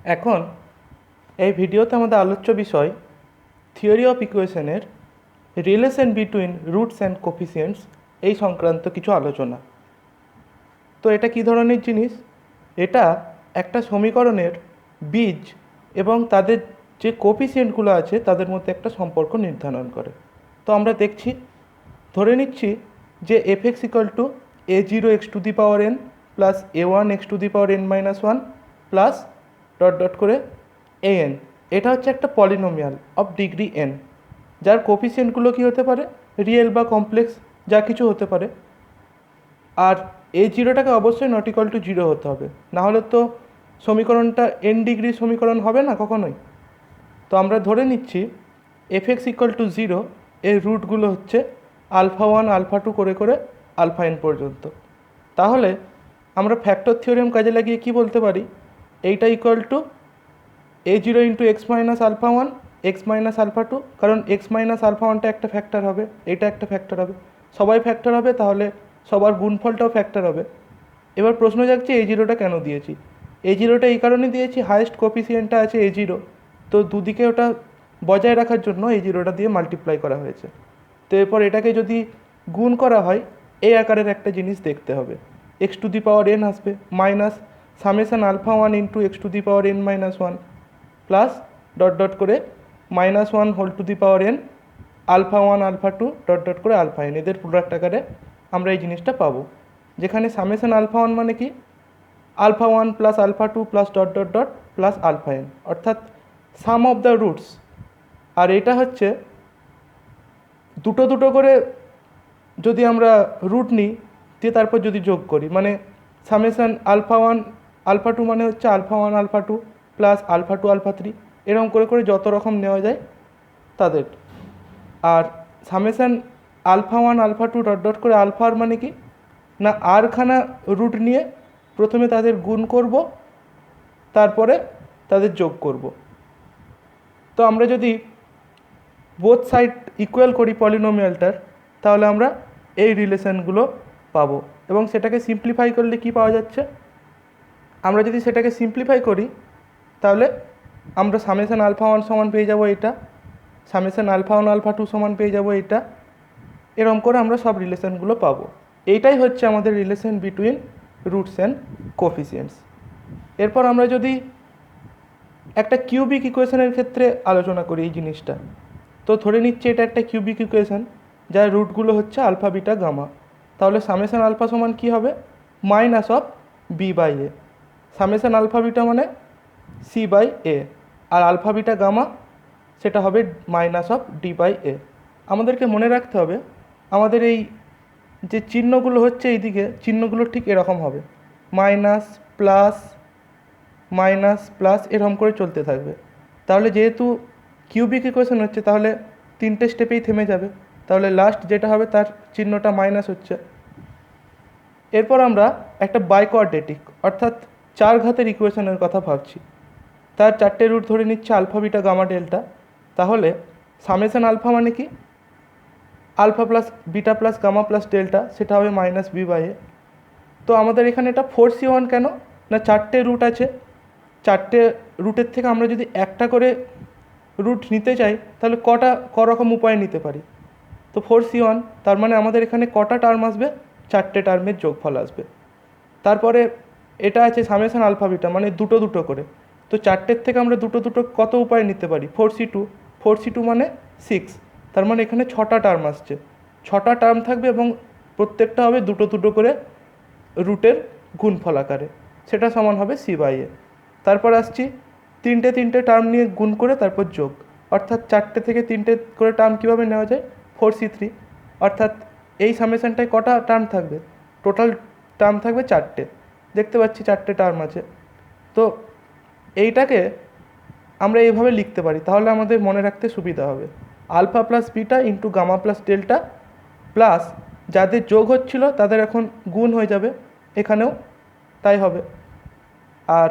এখন এই ভিডিওতে আমাদের আলোচ্য বিষয় থিওরি অফ ইকুয়েশনের relation between roots and coefficients এই সংক্রান্ত কিছু আলোচনা। তো এটা কী ধরনের জিনিস? এটা একটা সমীকরণের বীজ এবং তাদের যে কোফিসিয়েন্টগুলো আছে তাদের মধ্যে একটা সম্পর্ক নির্ধারণ করে। তো আমরা দেখছি, ধরে নিচ্ছি যে F x equal to a0 x two the power n plus a1 x two the power n minus 1 plus dot dot করে an। এটা হচ্ছে একটা পলিনোমিয়াল অফ ডিগ্রি n, যার কোফিসিয়েন্টগুলো কী হতে পারে, রিয়েল বা কমপ্লেক্স যা কিছু হতে পারে। আর এই জিরোটাকে অবশ্যই নট ইকুয়াল টু জিরো হতে হবে, নাহলে তো সমীকরণটা n ডিগ্রির সমীকরণ হবে না কখনোই। তো আমরা ধরে নিচ্ছি F x equal to zero, এর রুটগুলো হচ্ছে আলফা ওয়ান আলফা টু করে করে আলফা এন পর্যন্ত। তাহলে আমরা ফ্যাক্টর থিওরেম কাজে লাগিয়ে কি বলতে পারি, এইটা equal to a0 into x minus alpha one x minus alpha two, কারণ এক্স মাইনাস আলফা ওয়ানটা একটা ফ্যাক্টর হবে, এটা একটা ফ্যাক্টর হবে, সবাই ফ্যাক্টর হবে, তাহলে সবার গুণফলটাও ফ্যাক্টর হবে। এবার প্রশ্ন যাচ্ছে এই জিরোটা কেন দিয়েছি? এই জিরোটা এই কারণে দিয়েছি, হায়েস্ট কোফিসিয়েন্টটা আছে এ জিরো, তো দুদিকে ওটা বজায় রাখার জন্য এই জিরোটা দিয়ে মাল্টিপ্লাই করা হয়েছে। তো এরপর এটাকে যদি গুণ করা হয় এই আকারের একটা জিনিস দেখতে হবে, X to the power N আসবে minus summation alpha one into X to the power N minus one plus dot dot করে minus one whole to the power N alpha one alpha two dot dot করে alpha N, এদের product আকারে আমরা এই জিনিসটা পাবো, যেখানে summation alpha one মানে কি alpha one plus alpha two plus dot dot dot plus alpha n, অর্থাৎ সাম অফ দ্য রুটস। আর এটা হচ্ছে দুটো দুটো করে যদি আমরা রুট নিই দিয়ে তারপর যদি যোগ করি, মানে summation alpha one alpha two মানে হচ্ছে alpha one alpha two plus alpha two alpha three, এরকম করে করে যত রকম নেওয়া যায় তাদের। আর summation alpha one alpha two dot dot করে আলফার মানে কি না, আরখানা রুট নিয়ে প্রথমে তাদের গুণ করব, তারপরে তাদের যোগ করব। তো আমরা যদি বোথ সাইড ইকুয়াল করি পলিনোমিয়ালটার, তাহলে আমরা এই রিলেশনগুলো পাবো। এবং সেটাকে সিম্পলিফাই করলে কি পাওয়া যাচ্ছে, আমরা যদি সেটাকে সিম্পলিফাই করি তাহলে আমরা সামেশন আলফা ওয়ান সমান পেয়ে যাবো এটা, summation alpha one alpha two সমান পেয়ে যাবো এটা, এরকম করে আমরা সব রিলেশনগুলো পাবো। এইটাই হচ্ছে আমাদের relation between roots and coefficients. এরপর আমরা যদি একটা কিউবিক ইকুয়েশনের ক্ষেত্রে আলোচনা করি এই জিনিসটা, তো ধরে নিচ্ছি এটা একটা কিউবিক ইকুয়েশন যার রুটগুলো হচ্ছে আলফা বিটা গামা, তাহলে সামেশন আলফা সমান কী হবে, minus of B by A. Summation alpha beta মানে সি বাই এ, আর আলফা বিটা গামা সেটা হবে minus of D by A. আমাদেরকে মনে রাখতে হবে আমাদের এই যে চিহ্নগুলো হচ্ছে এইদিকে চিহ্নগুলো ঠিক এরকম হবে, মাইনাস প্লাস মাইনাস প্লাস এরকম করে চলতে থাকবে। তাহলে যেহেতু কিউবিক ইকুয়েশন হচ্ছে তাহলে তিনটে স্টেপেই থেমে যাবে, তাহলে লাস্ট যেটা হবে তার চিহ্নটা মাইনাস হচ্ছে। এরপর আমরা একটা বাইকোয়াড্রেটিক অর্থাৎ চার ঘাতের ইকুয়েশনের কথা ভাবছি, তার চারটে রুট ধরে নিচ্ছে আলফা বিটা গামা ডেল্টা। তাহলে সামেশন আলফা মানে কি alpha plus beta plus gamma plus delta, সেটা হবে মাইনাস বি বাই এ। তো আমাদের এখানে এটা 4c1 কেন না, চারটে রুট আছে, চারটে রুটের থেকে আমরা যদি একটা করে রুট নিতে চাই তাহলে করকম উপায়ে নিতে পারি। তো 4c1 তার মানে আমাদের এখানে কটা টার্ম আসবে, চারটে টার্মের যোগফল আসবে। তারপরে এটা আছে সামেশন আলফা বিটা মানে দুটো দুটো করে, তো চারটের থেকে আমরা দুটো দুটো কত উপায়ে নিতে পারি, 4c2 মানে 6, তার মানে এখানে ছটা টার্ম আসছে, ছটা টার্ম থাকবে এবং প্রত্যেকটা হবে দুটো দুটো করে রুটের গুণফল আকারে, সেটা সমান হবে সি বাই এ। তারপর আসছি তিনটে তিনটে টার্ম নিয়ে গুণ করে তারপর যোগ, অর্থাৎ চারটে থেকে তিনটে করে টার্ম কীভাবে নেওয়া যায়, 4c3, অর্থাৎ এই সামেশনটায় কটা টার্ম থাকবে, টোটাল টার্ম থাকবে চারটে, দেখতে পাচ্ছি চারটে টার্ম আছে। তো এইটাকে আমরা এইভাবে লিখতে পারি, তাহলে আমাদের মনে রাখতে সুবিধা হবে, alpha plus beta into gamma plus delta plus যাদের যোগ হচ্ছিল তাদের এখন গুণ হয়ে যাবে, এখানেও তাই হবে। আর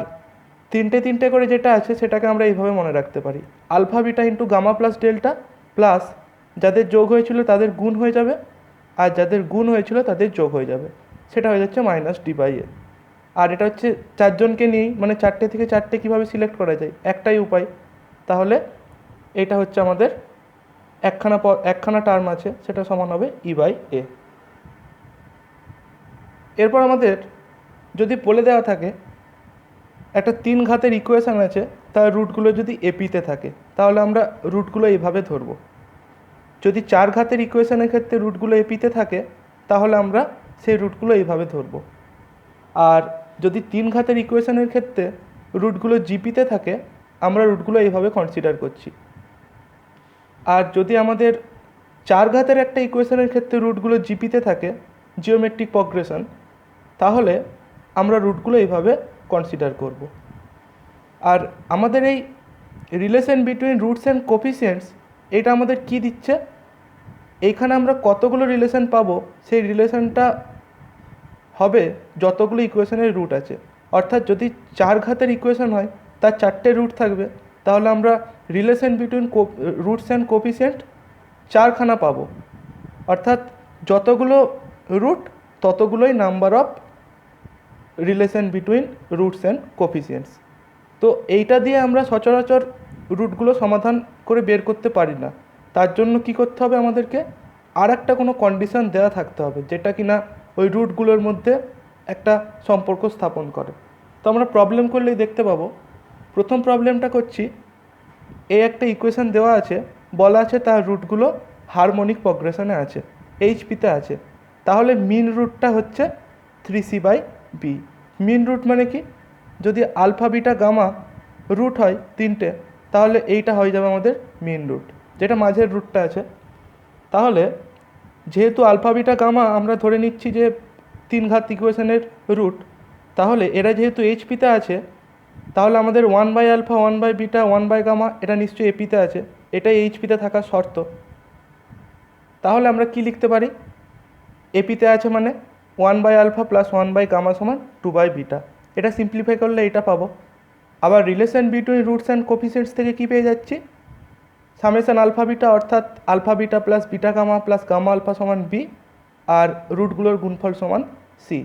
তিনটে তিনটে করে যেটা আছে সেটাকে আমরা এইভাবে মনে রাখতে পারি, alpha beta into gamma plus delta plus যাদের যোগ হয়েছিল তাদের গুণ হয়ে যাবে, আর যাদের গুণ হয়েছিল তাদের যোগ হয়ে যাবে, সেটা হয়ে যাচ্ছে মাইনাস ডি বাই এ। আর এটা হচ্ছে চারজনকে নিয়েই, মানে চারটে থেকে চারটে কীভাবে সিলেক্ট করা যায়, একটাই উপায়। তাহলে এটা হচ্ছে আমাদের একখানা টার্ম আছে, সেটা সমান হবে E/A। এরপর আমাদের যদি বলে দেওয়া থাকে একটা 3 ঘাতের ইকুয়েশান আছে, তার রুটগুলো যদি এপিতে থাকে, তাহলে আমরা রুটগুলো এইভাবে ধরব। যদি 4 ঘাতের ইকুয়েশানের ক্ষেত্রে রুটগুলো এপিতে থাকে, তাহলে আমরা সেই রুটগুলো এইভাবে ধরব। আর যদি 3 ঘাতের ইকুয়েশানের ক্ষেত্রে রুটগুলো জিপিতে থাকে, আমরা রুটগুলো এইভাবে কনসিডার করছি। আর যদি আমাদের 4 ঘাতের একটা ইকুয়েশানের ক্ষেত্রে রুটগুলো জিপিতে থাকে, জিওমেট্রিক প্রগ্রেশন, তাহলে আমরা রুটগুলো এইভাবে কনসিডার করব। আর আমাদের এই relation between roots and coefficients, এটা আমাদের কি দিচ্ছে, এইখানে আমরা কতগুলো রিলেশন পাবো, সেই রিলেশনটা হবে যতগুলো ইকুয়েশনের রুট আছে। অর্থাৎ যদি 4 ঘাতের ইকুয়েশন হয়, তার 4টে রুট থাকবে, তাহলে আমরা relation between roots and coefficient 4খানা পাবো। অর্থাৎ যতগুলো রুট ততগুলোই number of relation between roots and coefficients. তো এইটা দিয়ে আমরা সচরাচর রুটগুলো সমাধান করে বের করতে পারি না। তার জন্য কি করতে হবে, আমাদেরকে আর একটা কোনো কন্ডিশন দেওয়া থাকতে হবে, যেটা কিনা ওই রুটগুলোর মধ্যে একটা সম্পর্ক স্থাপন করে। তো আমরা প্রবলেম করলেই দেখতে পাবো। প্রথম প্রবলেমটা করছি, এই একটা ইকুয়েশন দেওয়া আছে, বলা আছে তার রুটগুলো হারমোনিক প্রগ্রেশনে আছে, এইচপিতে আছে। তাহলে মিন রুটটা হচ্ছে 3c/b। মিন রুট মানে কি, যদি আলফা বিটা গামা রুট হয় 3টে, তাহলে এইটা হয়ে যাবে আমাদের মিন রুট, যেটা মাঝের রুটটা আছে। তাহলে যেহেতু আলফা বিটা গামা আমরা ধরে নিচ্ছি যে 3 ঘাত ইকুয়েশনের রুট, তাহলে এরা যেহেতু এইচপিতে আছে, তাহলে আমাদের 1/α 1/β 1/গামা এটা নিশ্চয়ই এপিতে আছে, এটাই এইচপিতে থাকার শর্ত। তাহলে আমরা কি লিখতে পারি, এপিতে আছে মানে 1/α প্লাস 1/গামা সমান 2/β। এটা সিম্পলিফাই করলে এটা পাবো। আবার relation between roots and coefficients থেকে কি পেয়ে যাচ্ছি, সামেশন আলফা বিটা, অর্থাৎ alpha beta plus beta gamma plus gamma alpha সমান বি, আর রুটগুলোর গুণফল সমান সি।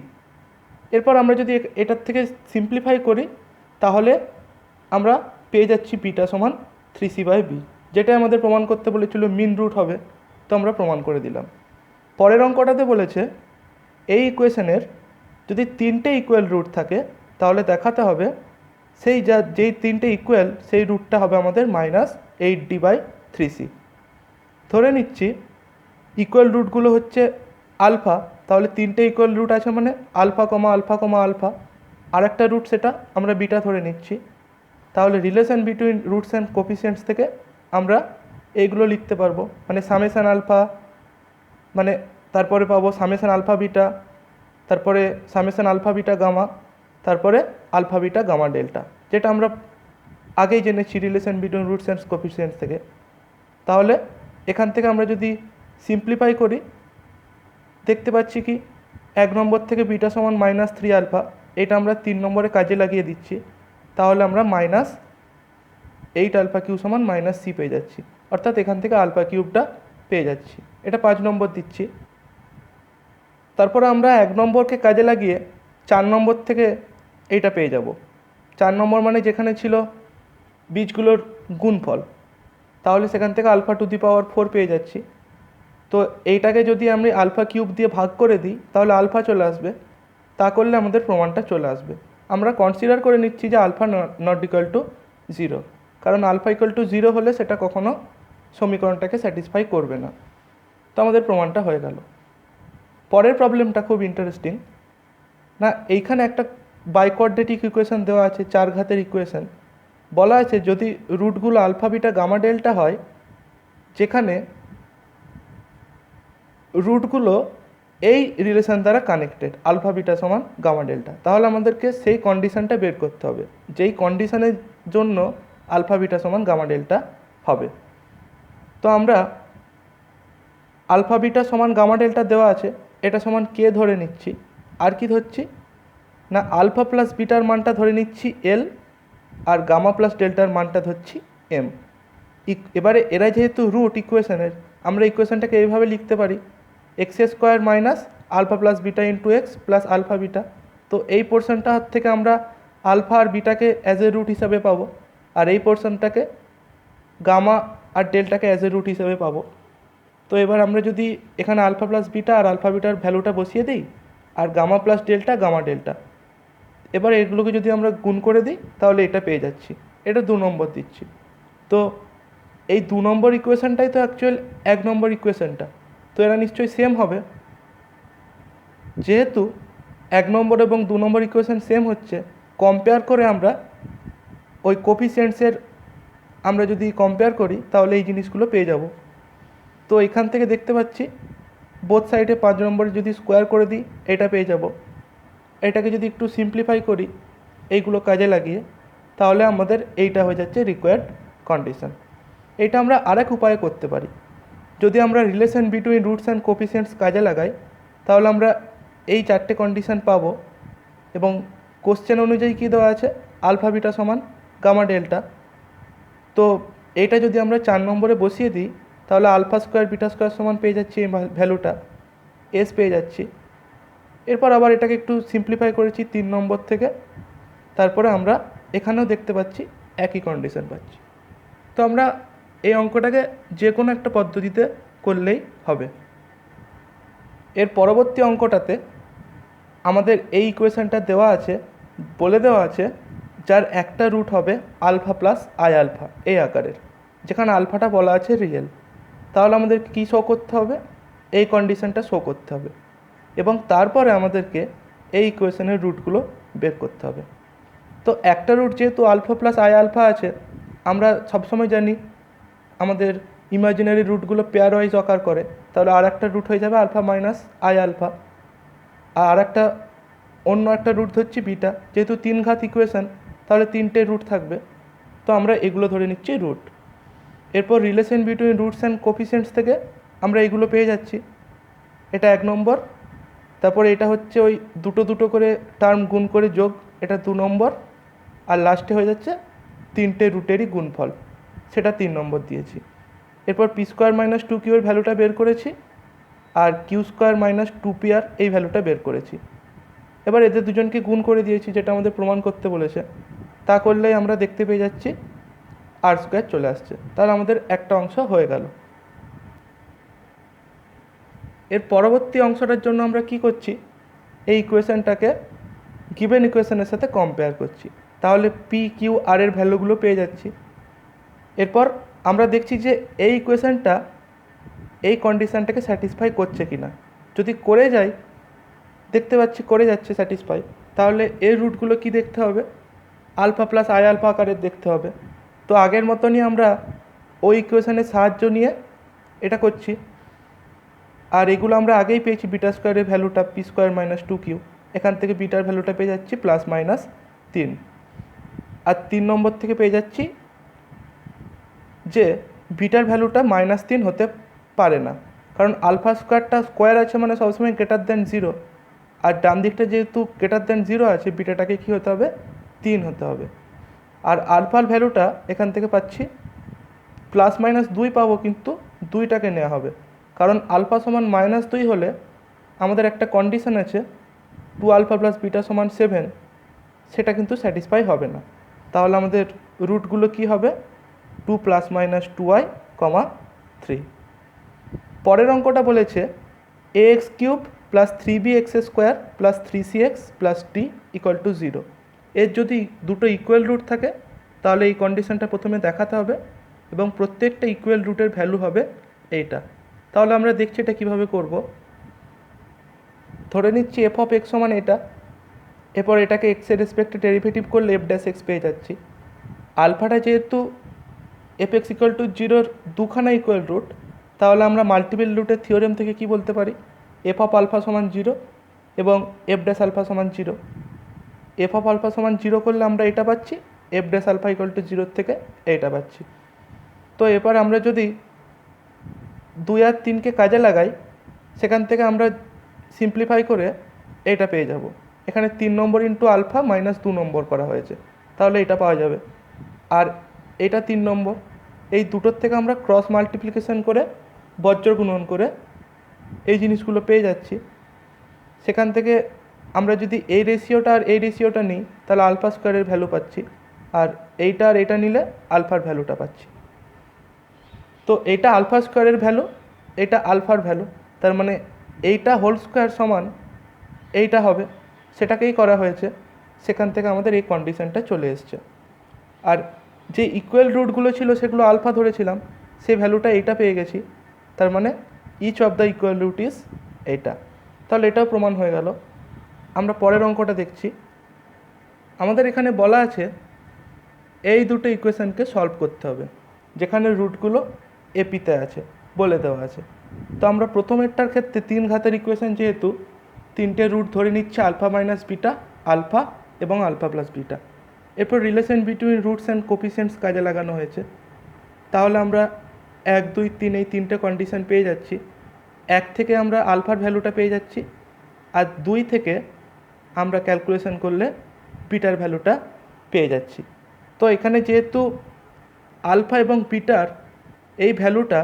এরপর আমরা যদি এটার থেকে সিম্পলিফাই করি, তাহলে আমরা পেয়ে যাচ্ছি বিটা সমান 3c/b, যেটা আমাদের প্রমাণ করতে বলেছিল মিন রুট হবে। তো আমরা প্রমাণ করে দিলাম। পরের অঙ্কটাতে বলেছে এই ইকুয়েশনের যদি 3টে ইকুয়াল রুট থাকে, তাহলে দেখাতে হবে যেই 3টে ইকুয়াল, সেই রুটটা হবে আমাদের -8d/3c। ধরে নিচ্ছি ইকুয়াল রুটগুলো হচ্ছে আলফা, তাহলে 3টে ইকুয়াল রুট আছে মানে alpha comma alpha comma alpha, আর একটা রুট সেটা আমরা বিটা ধরে নিচ্ছি। তাহলে relation between roots and coefficients থেকে আমরা এইগুলো লিখতে পারবো, মানে সামেশন আলফা, মানে তারপরে পাবো সামেশন আলফা বিটা, তারপরে সামেশন আলফা বিটা গামা, তারপরে আলফা বিটা গামা ডেল্টা, যেটা আমরা আগেই জেনেছি relation between roots and coefficients থেকে। তাহলে এখান থেকে আমরা যদি সিম্পলিফাই করি, দেখতে পাচ্ছি কি 1 নম্বর থেকে বিটা সমান -3α, এটা আমরা 3 নম্বরে কাজে লাগিয়ে দিচ্ছি। তাহলে আমরা -8α³ সমান -c পেয়ে যাচ্ছি, অর্থাৎ এখান থেকে α³ পেয়ে যাচ্ছি। এটা 5 নম্বর দিচ্ছি। তারপরে আমরা 1 নম্বরকে কাজে লাগিয়ে 4 নম্বর থেকে এইটা পেয়ে যাব। 4 নম্বর মানে যেখানে ছিল বীজগুলোর গুণফল, তাহলে সেখান থেকে α⁴ পেয়ে যাচ্ছি। তো এইটাকে যদি আমি α³ দিয়ে ভাগ করে দিই, তাহলে আলফা চলে আসবে। তা করলে আমাদের প্রমাণটা চলে আসবে। আমরা কনসিডার করে নিচ্ছি যে আলফা নট ইকুয়াল টু 0, কারণ আলফা ইকুয়াল টু 0 হলে সেটা কখনো সমীকরণটাকে স্যাটিসফাই করবে না। তো আমাদের প্রমাণটা হয়ে গেল। পরের প্রবলেমটা খুব ইন্টারেস্টিং না, এইখানে একটা বাইকোয়াড্রেটিক ইকুয়েশন দেওয়া আছে, 4 ঘাতের ইকুয়েশন। বলা আছে যদি রুটগুলো আলফা বিটা গামা ডেল্টা হয়, যেখানে রুটগুলো এই রিলেশন দ্বারা কানেক্টেড, আলফা বিটা সমান গামা ডেল্টা, তাহলে আমাদেরকে সেই কন্ডিশনটা বের করতে হবে, যেই কন্ডিশনের জন্য আলফা বিটা সমান গামা ডেল্টা হবে। তো আমরা আলফা বিটা সমান গামা ডেল্টা দেওয়া আছে, এটা সমান কে ধরে নিচ্ছি। আর কি ধরছি না, আলফা প্লাস বিটার মানটা ধরে নিচ্ছি এল, আর গামা প্লাস ডেল্টার মানটা ধরছি এম। এবারে এরা যেহেতু রুট ইকুয়েশনের, আমরা ইকুয়েশনটাকে এইভাবে লিখতে পারি x² - alpha plus beta into X plus alpha beta. তো এই পোর্শনটা থেকে আমরা আলফা আর বিটাকে অ্যাজ এ রুট হিসাবে পাবো, আর এই পোর্শনটাকে গামা আর ডেল্টাকে অ্যাজ এ রুট হিসাবে পাবো। তো এবার আমরা যদি এখানে আলফা প্লাস বিটা আর আলফা বিটার ভ্যালুটা বসিয়ে দিই, আর gamma plus delta gamma delta, এবার এগুলোকে যদি আমরা গুণ করে দিই তাহলে এটা পেয়ে যাচ্ছি। এটা 2 নম্বর দিচ্ছি। তো এই 2 নম্বর ইকুয়েশানটাই তো অ্যাকচুয়াল 1 নম্বর ইকুয়েশানটা, তো এরা নিশ্চয়ই সেম হবে। যেহেতু 1 নম্বর এবং 2 নম্বর ইকুয়েশান সেম হচ্ছে, কম্পেয়ার করে আমরা ওই কোফিসিয়েন্টসের আমরা যদি কম্পেয়ার করি তাহলে এই জিনিসগুলো পেয়ে যাব। তো এখান থেকে দেখতে পাচ্ছি বোথ সাইডে 5 নম্বরে যদি স্কোয়ার করে দিই এটা পেয়ে যাব। এটাকে যদি একটু সিম্পলিফাই করি এইগুলো কাজে লাগিয়ে, তাহলে আমাদের এইটা হয়ে যাচ্ছে রিকোয়ার্ড কন্ডিশন। এটা আমরা আরেক উপায়ে করতে পারি। যদি আমরা relation between roots and coefficients কাজে লাগাই তাহলে আমরা এই 4টে কন্ডিশন পাবো, এবং কোশ্চেন অনুযায়ী কী দেওয়া আছে, আলফা বিটা সমান গামা ডেল্টা। তো এইটা যদি আমরা 4 নম্বরে বসিয়ে দিই তাহলে আলফা স্কোয়ার বিটা স্কোয়ার সমান পেয়ে যাচ্ছি এই ভ্যালুটা, এস পেয়ে যাচ্ছি। এরপর আবার এটাকে একটু সিম্পলিফাই করেছি 3 নম্বর থেকে, তারপরে আমরা এখানেও দেখতে পাচ্ছি একই কন্ডিশন পাচ্ছি। তো আমরা এই অঙ্কটাকে যে কোনো একটা পদ্ধতিতে করলেই হবে। এর পরবর্তী অঙ্কটাতে আমাদের এই ইকুয়েশানটা দেওয়া আছে, বলে দেওয়া আছে যার একটা রুট হবে আলফা প্লাস আই আলফা এই আকারের, যেখানে আলফাটা বলা আছে রিয়েল। তাহলে আমাদেরকে কী শো করতে হবে, এই কন্ডিশনটা শো করতে হবে, এবং তারপরে আমাদেরকে এই ইকুয়েশনের রুটগুলো বের করতে হবে। তো একটা রুট যেহেতু আলফা প্লাস আই আলফা আছে, আমরা সবসময় জানি আমাদের ইমাজিনারি রুটগুলো পেয়ার ওয়াইজ অকার করে, তাহলে আর একটা রুট হয়ে যাবে আলফা মাইনাস আই আলফা, আর একটা অন্য একটা রুট ধরছি বিটা। যেহেতু 3 ঘাত ইকুয়েশান তাহলে 3টে রুট থাকবে, তো আমরা এগুলো ধরে নিচ্ছি রুট। এরপর relation between roots and coefficients থেকে আমরা এগুলো পেয়ে যাচ্ছি, এটা 1 নম্বর। তারপরে এটা হচ্ছে ওই দুটো করে টার্ম গুণ করে যোগ, এটা 2 নম্বর। আর লাস্টে হয়ে যাচ্ছে 3টে রুটেরই গুণফল, সেটা 3 নম্বর দিয়েছি। এরপর পি স্কোয়ার মাইনাস 2q এর ভ্যালুটা বের করেছি, আর কিউ স্কোয়ার মাইনাস 2pr এই ভ্যালুটা বের করেছি। এবার এদের দুজনকে গুণ করে দিয়েছি, যেটা আমাদের প্রমাণ করতে বলেছে। তা করলেই আমরা দেখতে পেয়ে যাচ্ছি আর স্কোয়ার চলে আসছে, তাহলে আমাদের একটা অংশ হয়ে গেল। এর পরবর্তী অংশটার জন্য আমরা কি করছি, এই ইকুয়েশানটাকে গিভেন ইকুয়েশানের সাথে কম্পেয়ার করছি, তাহলে পি কিউ আর এর ভ্যালুগুলো পেয়ে যাচ্ছি। এরপর আমরা দেখছি যে এই ইকুয়েশানটা এই কন্ডিশানটাকে স্যাটিসফাই করছে কি না। যদি করে যায়, দেখতে পাচ্ছি করে যাচ্ছে স্যাটিসফাই, তাহলে এর রুটগুলো কি দেখতে হবে, আলফা প্লাস আই আলফা আকারের দেখতে হবে। তো আগের মতনই আমরা ওই ইকুয়েশানের সাহায্য নিয়ে এটা করছি, আর এগুলো আমরা আগেই পেয়েছি বিটা স্কোয়ারের ভ্যালুটা পি স্কোয়ার মাইনাস 2q, এখান থেকে বিটার ভ্যালুটা পেয়ে যাচ্ছি প্লাস মাইনাস 3, আর 3 নম্বর থেকে পেয়ে যাচ্ছি যে বিটার ভ্যালুটা -3 হতে পারে না, কারণ আলফা স্কোয়ারটা স্কোয়ার আছে মানে সবসময় গ্রেটার দ্যান 0, আর ডান দিকটা যেহেতু গ্রেটার দ্যান 0 আছে, বিটাটাকে কী হতে হবে, 3 হতে হবে। আর আলফার ভ্যালুটা এখান থেকে পাচ্ছি +-2 পাবো, কিন্তু 2টাকে নেওয়া হবে, কারণ আলফা সমান -2 হলে আমাদের একটা কন্ডিশন আছে 2 আলফা প্লাস বিটা সমান 7, সেটা কিন্তু স্যাটিসফাই হবে না। তাহলে আমাদের রুটগুলো কি হবে, 2 ± 2i, 3। পরের অঙ্কটা বলেছে ax³ + 3bx² + 3cx + t = 0। এর যদি দুটো ইকুয়াল রুট থাকে তাহলে এই কন্ডিশনটা প্রথমে দেখাতে হবে, এবং প্রত্যেকটা ইকুয়াল রুটের ভ্যালু হবে এইটা। তাহলে আমরা দেখছি এটা কীভাবে করব। ধরে নিচ্ছি f অফ x সমান এটা, এরপর এটাকে x এর রেসপেক্টে ডেরিভেটিভ করলে f' পেয়ে যাচ্ছি। আলফাটা যেহেতু fx = 0 দুখানা ইকুয়াল রুট, তাহলে আমরা মাল্টিপল রুটের থিওরেম থেকে কি বলতে পারি, f অফ আলফা সমান 0 এবং f' আলফা সমান 0। f অফ আলফা সমান 0 করলে আমরা এটা পাচ্ছি, f' আলফা = 0 থেকে এইটা পাচ্ছি। তো এবার আমরা যদি 2 আর 3কে কাজে লাগাই, সেখান থেকে আমরা সিম্পলিফাই করে এইটা পেয়ে যাব। এখানে 3 নম্বর ইন্টু আলফা -2 নম্বর করা হয়েছে, তাহলে এটা পাওয়া যাবে। আর এটা 3 নম্বর, এই দুটোর থেকে আমরা ক্রস মাল্টিপ্লিকেশন করে বজ্র গুণন করে এই জিনিসগুলো পেয়ে যাচ্ছি। সেখান থেকে আমরা যদি এই রেশিওটা আর এই রেশিওটা নিই তাহলে আলফা স্কোয়ারের ভ্যালু পাচ্ছি, আর এইটা আর এটা নিলে আলফার ভ্যালুটা পাচ্ছি। তো এইটা আলফা স্কোয়ারের ভ্যালু, এটা আলফার ভ্যালু, তার মানে এইটা হোল স্কোয়ার সমান এইটা হবে, সেটাকেই করা হয়েছে। সেখান থেকে আমাদের এই কন্ডিশনটা চলে এসছে। আর যে ইকুয়াল রুটগুলো ছিল সেগুলো আলফা ধরেছিলাম, সেই ভ্যালুটা এইটা পেয়ে গেছি, তার মানে each of the equal root is এইটা। তাহলে এটাও প্রমাণ হয়ে গেল। আমরা পরের অঙ্কটা দেখছি। আমাদের এখানে বলা আছে এই দুটো ইকুয়েশানকে সলভ করতে হবে, যেখানে রুটগুলো এপিতে আছে, বলে দেওয়া আছে। তো আমরা প্রথমেরটার ক্ষেত্রে 3 ঘাতের ইকুয়েশান, যেহেতু 3টে রুট ধরে নিচ্ছে আলফা মাইনাস বিটা, আলফা এবং আলফা প্লাস বিটা। এরপর relation between roots and coefficients কাজে লাগানো হয়েছে। তাহলে আমরা 1, 2, 3 এই 3টে কন্ডিশন পেয়ে যাচ্ছি। 1 থেকে আমরা আলফার ভ্যালুটা পেয়ে যাচ্ছি, আর 2 থেকে আমরা ক্যালকুলেশন করলে বিটার ভ্যালুটা পেয়ে যাচ্ছি। তো এখানে যেহেতু আলফা এবং বিটার এই ভ্যালুটা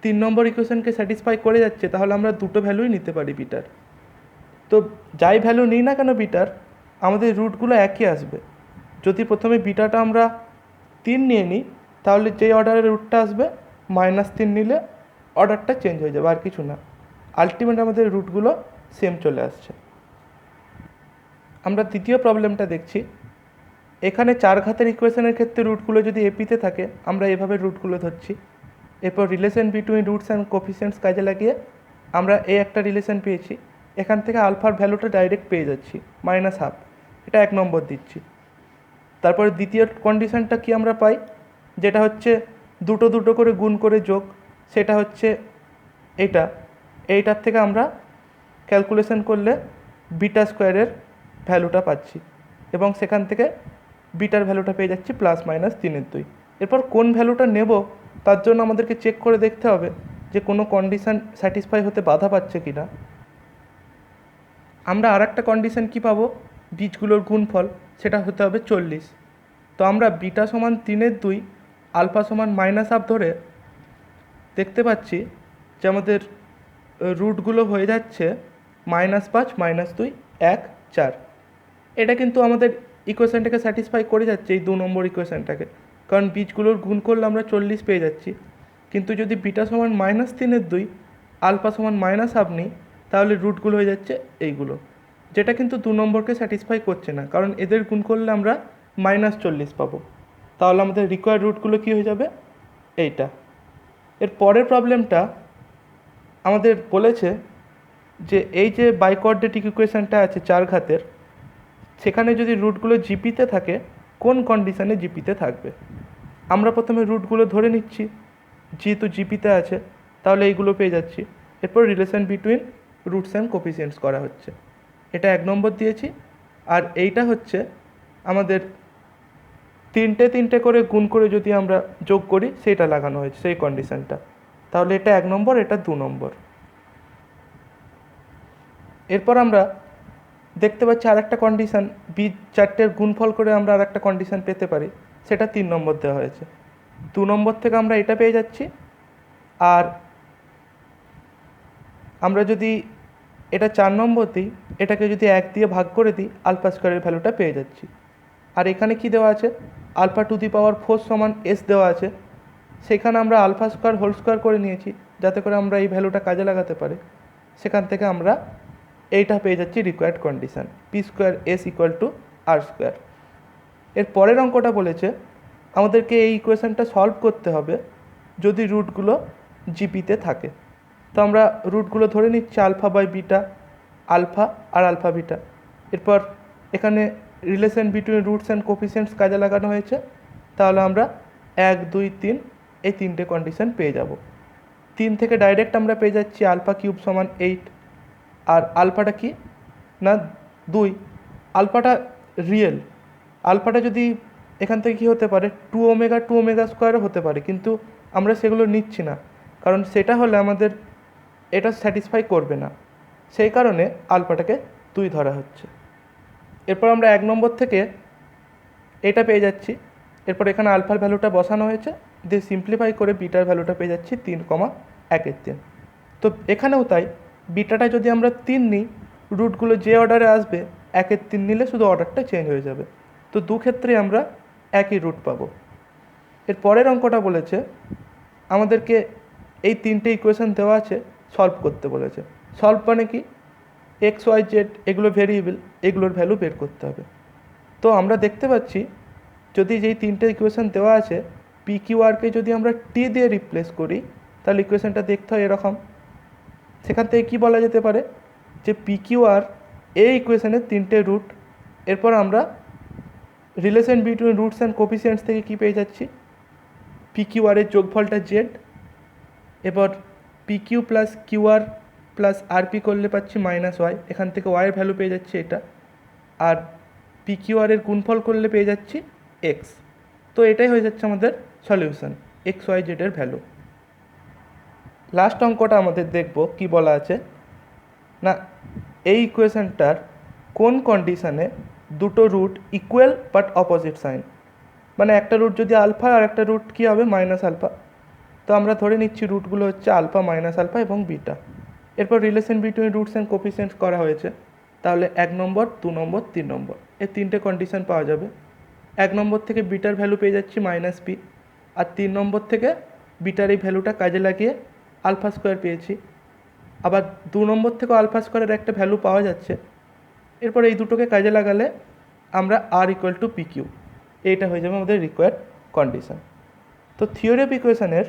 3 নম্বর ইকুয়েশনকে স্যাটিসফাই করে যাচ্ছে, তাহলে আমরা দুটো ভ্যালুই নিতে পারি বিটার। তো যাই ভ্যালু নিই না কেন বিটার, আমাদের রুটগুলো একই আসবে। যদি প্রথমে বিটাটা আমরা 3 নিয়ে নিই, তাহলে যেই অর্ডারের রুটটা আসবে -3 নিলে অর্ডারটা চেঞ্জ হয়ে যাবে, আর কিছু না। আলটিমেট আমাদের রুটগুলো সেম চলে আসছে। আমরা দ্বিতীয় প্রবলেমটা দেখছি। এখানে 4 ঘাতের ইকুয়েশনের ক্ষেত্রে রুটগুলো যদি এপিতে থাকে, আমরা এভাবে রুটগুলো ধরছি। এরপর relation between roots and coefficients কাজে লাগিয়ে আমরা এই একটা রিলেশন পেয়েছি। এখান থেকে আলফার ভ্যালুটা ডাইরেক্ট পেয়ে যাচ্ছি, -1/2। এটা 1 নম্বর দিচ্ছি। তারপরে দ্বিতীয় কন্ডিশনটা কি আমরা পাই, যেটা হচ্ছে দুটো দুটো করে গুণ করে যোগ, সেটা হচ্ছে এইটার থেকে আমরা ক্যালকুলেশন করলে বিটা স্কোয়ারের ভ্যালুটা পাচ্ছি, এবং সেখান থেকে বিটার ভ্যালুটা পেয়ে যাচ্ছি +-3/2। এরপর কোন ভ্যালুটা নেব তার জন্য আমাদেরকে চেক করে দেখতে হবে যে কোনো কন্ডিশান স্যাটিসফাই হতে বাধা পাচ্ছে কি না। আমরা আর একটা কন্ডিশান কী পাবো, বীজগুলোর গুণফল, সেটা হতে হবে 40। তো আমরা বিটা সমান 3/2, আলফা সমান -1/2 ধরে দেখতে পাচ্ছি যে আমাদের রুটগুলো হয়ে যাচ্ছে -5, -2, 1, 4। এটা কিন্তু আমাদের ইকুয়েশানটাকে স্যাটিসফাই করে যাচ্ছে, এই 2 নম্বর ইকুয়েশানটাকে, কারণ বীজগুলোর গুণ করলে আমরা 40 পেয়ে যাচ্ছি। কিন্তু যদি বিটা সমান -3/2, আলফা সমান -1/2 নিই, তাহলে রুটগুলো হয়ে যাচ্ছে এইগুলো, যেটা কিন্তু 2 নম্বরকে স্যাটিসফাই করছে না, কারণ এদের গুণ করলে আমরা -40 পাবো। তাহলে আমাদের রিকোয়ার্ড রুটগুলো কী হয়ে যাবে, এইটা। এর পরের প্রবলেমটা আমাদের বলেছে যে এই যে বাইকোয়াড্রেটিক ইকুয়েশানটা আছে 4 ঘাতের, সেখানে যদি রুটগুলো জিপিতে থাকে, কোন কন্ডিশানে জিপিতে থাকবে। আমরা প্রথমে রুটগুলো ধরে নিচ্ছি, যেহেতু জিপিতে আছে তাহলে এইগুলো পেয়ে যাচ্ছি। এরপর relation between roots and coefficients করা হচ্ছে, এটা 1 নম্বর দিয়েছি। আর এইটা হচ্ছে আমাদের 3টে করে গুণ করে যদি আমরা যোগ করি, সেটা লাগানো হয়েছে, সেই কন্ডিশানটা। তাহলে এটা 1 নম্বর, এটা 2 নম্বর। এরপর আমরা দেখতে পাচ্ছি আর একটা কন্ডিশান, বীজ 4টের গুণফল করে আমরা আর একটা কন্ডিশান পেতে পারি, সেটা 3 নম্বর দেওয়া হয়েছে। 2 নম্বর থেকে আমরা এটা পেয়ে যাচ্ছি, আর আমরা যদি এটা 4 নম্বর দিই, এটাকে যদি 1 দিয়ে ভাগ করে দিই, আলফা স্কোয়ারের ভ্যালুটা পেয়ে যাচ্ছি। আর এখানে কি দেওয়া আছে, আলফা টু দি পাওয়ার 4 সমান s দেওয়া আছে। সেখানে আমরা আলফা স্কোয়ার হোল স্কোয়ার করে নিয়েছি, যাতে করে আমরা এই ভ্যালুটা কাজে লাগাতে পারি। সেখান থেকে আমরা এইটা পেয়ে যাচ্ছি রিকোয়ার্ড কন্ডিশান, p²s = r²। এর পরের অঙ্কটা বলেছে আমাদেরকে এই ইকুয়েশানটা সলভ করতে হবে যদি রুটগুলো জিপিতে থাকে। তো আমরা রুটগুলো ধরে নিচ্ছি আলফা বাই বিটা, আলফা আর আলফা বিটা। এরপর এখানে relation between roots and coefficients কাজে লাগানো হয়েছে। তাহলে আমরা 1, 2, 3 এই 3টে কন্ডিশান পেয়ে যাব। 3 থেকে ডাইরেক্ট আমরা পেয়ে যাচ্ছি α³ সমান 8। আর আলফাটা কি না 2, আলফাটা রিয়েল। আলফাটা যদি এখান থেকে কী হতে পারে, 2ω² হতে পারে, কিন্তু আমরা সেগুলো নিচ্ছি না, কারণ সেটা হলে আমাদের এটা স্যাটিসফাই করবে না, সেই কারণে আলফাটাকে 2 ধরা হচ্ছে। এরপর আমরা 1 নম্বর থেকে এটা পেয়ে যাচ্ছি। এরপর এখানে আলফার ভ্যালুটা বসানো হয়েছে, দিয়ে সিম্পলিফাই করে বিটার ভ্যালুটা পেয়ে যাচ্ছি 3,1/3। তো এখানেও তাই, বিটাটা যদি আমরা 3 নিই, রুটগুলো যে অর্ডারে আসবে 1-3 নিলে শুধু অর্ডারটা চেঞ্জ হয়ে যাবে। তো ক্ষেত্রে আমরা একই রুট পাবো। এর পরের অঙ্কটা বলেছে আমাদেরকে এই 3টে ইকুয়েশন দেওয়া আছে, সলভ করতে বলেছে। সলভ মানে কি, এক্স ওয়াই জেড এগুলো ভেরিয়েবল, এগুলোর ভ্যালু বের করতে হবে। তো আমরা দেখতে পাচ্ছি যদি যেই 3টে ইকুয়েশন দেওয়া আছে পি কিউ আরকে যদি আমরা টি দিয়ে রিপ্লেস করি তাহলে ইকুয়েশনটা দেখতে হয় এরকম। সেখান থেকে কী বলা যেতে পারে যে পি কিউ আর এই ইকুয়েশনের 3টে রুট। এরপর আমরা relation between roots and coefficients থেকে কী পেয়ে যাচ্ছি, পি কিউ আরের যোগফলটা জেড। এবার P Q plus Q R plus আর পি করলে পাচ্ছি মাইনাস ওয়াই, এখান থেকে ওয়াইয়ের ভ্যালু পেয়ে যাচ্ছি এটা। আর পি কিউ আরের গুণফল করলে পেয়ে যাচ্ছি এক্স। তো এটাই হয়ে যাচ্ছে আমাদের সলিউশন, এক্স ওয়াই জেডের ভ্যালু। লাস্ট অঙ্কটা আমাদের দেখব কি বলা আছে না, এই ইকুয়েশনটার কোন কন্ডিশানে দুটো root equal but opposite sign, মানে একটা রুট যদি আলফা আর একটা রুট কী হবে মাইনাস আলফা। তো আমরা ধরে নিচ্ছি রুটগুলো হচ্ছে আলফা, মাইনাস আলফা এবং বিটা। এরপর relation between roots and coefficients করা হয়েছে, তাহলে 1 নম্বর 2 নম্বর 3 নম্বর এই 3টে কন্ডিশন পাওয়া যাবে। 1 নম্বর থেকে বিটার ভ্যালু পেয়ে যাচ্ছি মাইনাস পি, আর 3 নম্বর থেকে বিটার এই ভ্যালুটা কাজে লাগিয়ে আলফা স্কোয়ার পেয়েছি। আবার 2 নম্বর থেকেও আলফা স্কোয়ারের একটা ভ্যালু পাওয়া যাচ্ছে। এরপর এই দুটোকে কাজে লাগালে আমরা আর ইকুয়াল টু পি কিউ, এইটা হয়ে যাবে আমাদের রিকোয়ার্ড কন্ডিশন। তো থিওরি অফ ইকুয়েশনের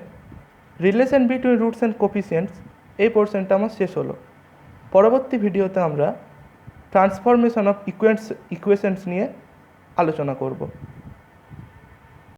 relation between roots and coefficients এই পোর্শনটা আমার শেষ হলো। পরবর্তী ভিডিওতে আমরা ট্রান্সফরমেশন অফ ইকুয়েশনস নিয়ে আলোচনা করব।